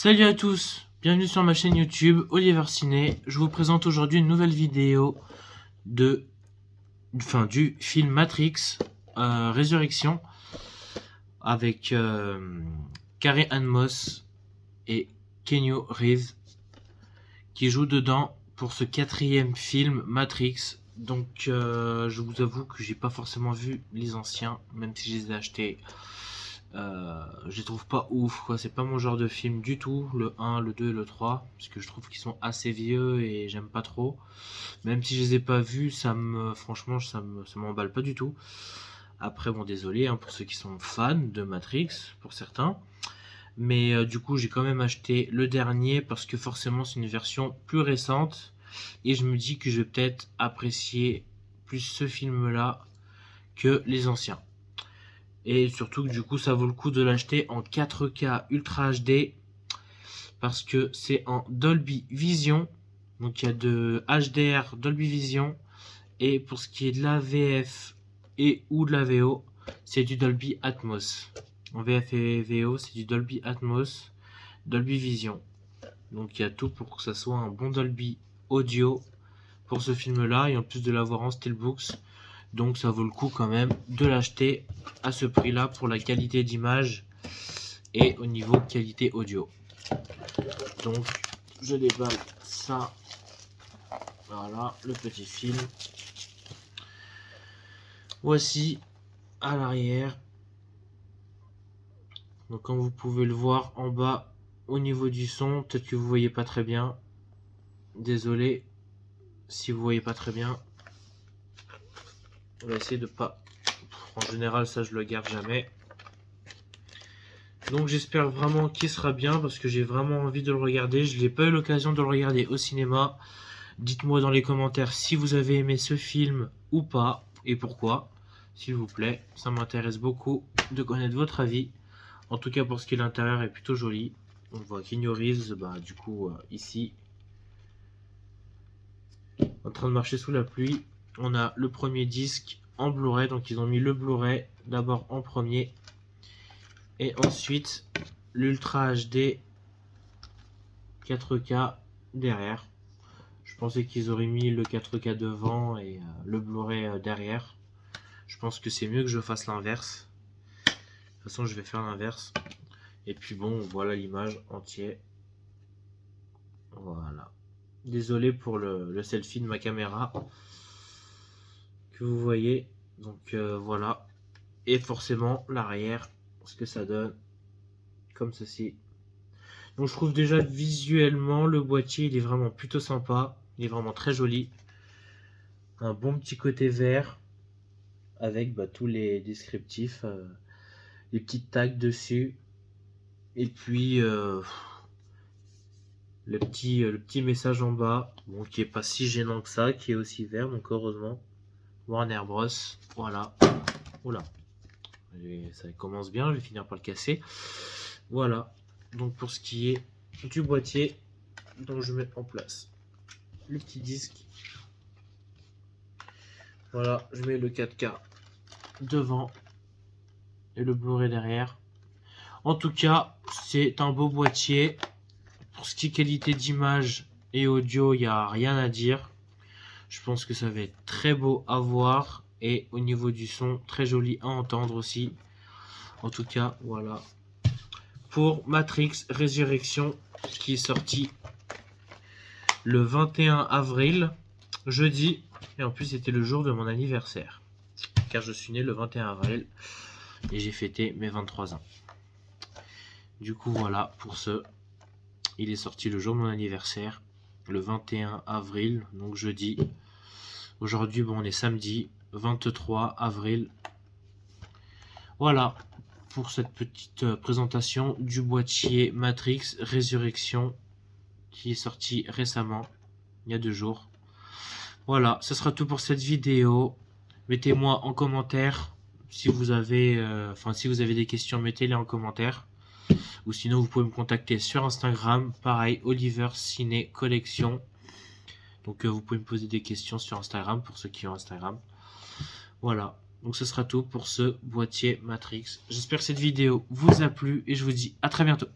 Salut à tous, bienvenue sur ma chaîne YouTube Oliver Ciné. Je vous présente aujourd'hui une nouvelle vidéo du film Matrix Résurrection avec Carrie-Anne Moss et Keanu Reeves qui jouent dedans pour ce 4e film Matrix. Donc je vous avoue que j'ai pas forcément vu les anciens, même si je les ai achetés. Je les trouve pas ouf, quoi. C'est pas mon genre de film du tout, le 1, le 2 et le 3, parce que je trouve qu'ils sont assez vieux et j'aime pas trop. Même si je les ai pas vus, franchement, ça m'emballe pas du tout. Après, bon, désolé pour ceux qui sont fans de Matrix, pour certains. Mais du coup, j'ai quand même acheté le dernier parce que forcément, c'est une version plus récente. Et je me dis que je vais peut-être apprécier plus ce film-là que les anciens. Et surtout que du coup ça vaut le coup de l'acheter en 4K Ultra HD parce que c'est en Dolby Vision. Donc il y a de HDR Dolby Vision. Et pour ce qui est de la VF et ou de la VO, c'est du Dolby Atmos. En VF et VO, c'est du Dolby Atmos, Dolby Vision. Donc il y a tout pour que ça soit un bon Dolby Audio pour ce film-là. Et en plus de l'avoir en Steelbooks. Donc ça vaut le coup quand même de l'acheter à ce prix-là pour la qualité d'image et au niveau qualité audio. Donc je déballe ça. Voilà le petit film. Voici à l'arrière. Donc comme vous pouvez le voir en bas au niveau du son, peut-être que vous voyez pas très bien. Désolé si vous voyez pas très bien. On va essayer de pas. En général, ça je le garde jamais. Donc j'espère vraiment qu'il sera bien parce que j'ai vraiment envie de le regarder. Je n'ai pas eu l'occasion de le regarder au cinéma. Dites-moi dans les commentaires si vous avez aimé ce film ou pas et pourquoi, s'il vous plaît. Ça m'intéresse beaucoup de connaître votre avis. En tout cas pour ce qui est l'intérieur est plutôt joli. On voit Keanu Reeves, du coup ici, en train de marcher sous la pluie. On a le premier disque en Blu-ray, donc ils ont mis le Blu-ray d'abord en premier. Et ensuite l'Ultra HD 4K derrière. Je pensais qu'ils auraient mis le 4K devant et le Blu-ray derrière. Je pense que c'est mieux que je fasse l'inverse. De toute façon, je vais faire l'inverse. Et puis bon, voilà l'image entière. Voilà. Désolé pour le selfie de ma caméra que vous voyez. Donc voilà. Et forcément l'arrière, ce que ça donne comme ceci. Donc je trouve déjà visuellement le boîtier il est vraiment plutôt sympa. Il est vraiment très joli. Un bon petit côté vert avec tous les descriptifs, les petites tags dessus. Et puis le petit message en bas, bon, qui est pas si gênant que ça, qui est aussi vert, donc heureusement. Warner Bros. Voilà. Oula. Et ça commence bien, je vais finir par le casser. Voilà. Donc pour ce qui est du boîtier, donc je mets en place le petit disque. Voilà, je mets le 4K devant et le Blu-ray derrière. En tout cas, c'est un beau boîtier. Pour ce qui est qualité d'image et audio, il n'y a rien à dire. Je pense que ça va être très beau à voir. Et au niveau du son, très joli à entendre aussi. En tout cas, voilà. Pour Matrix Résurrection, qui est sorti le 21 avril, jeudi. Et en plus, c'était le jour de mon anniversaire. Car je suis né le 21 avril. Et j'ai fêté mes 23 ans. Du coup, voilà pour ce. Il est sorti le jour de mon anniversaire, le 21 avril, donc jeudi. Aujourd'hui, bon, on est samedi, 23 avril. Voilà pour cette petite présentation du boîtier Matrix Résurrection qui est sorti récemment, il y a 2 jours. Voilà, ce sera tout pour cette vidéo. Mettez-moi en commentaire si vous avez, si vous avez des questions, mettez-les en commentaire. Ou sinon, vous pouvez me contacter sur Instagram. Pareil, Oliver Ciné Collection. Donc, vous pouvez me poser des questions sur Instagram pour ceux qui ont Instagram. Voilà. Donc, ce sera tout pour ce boîtier Matrix. J'espère que cette vidéo vous a plu et je vous dis à très bientôt.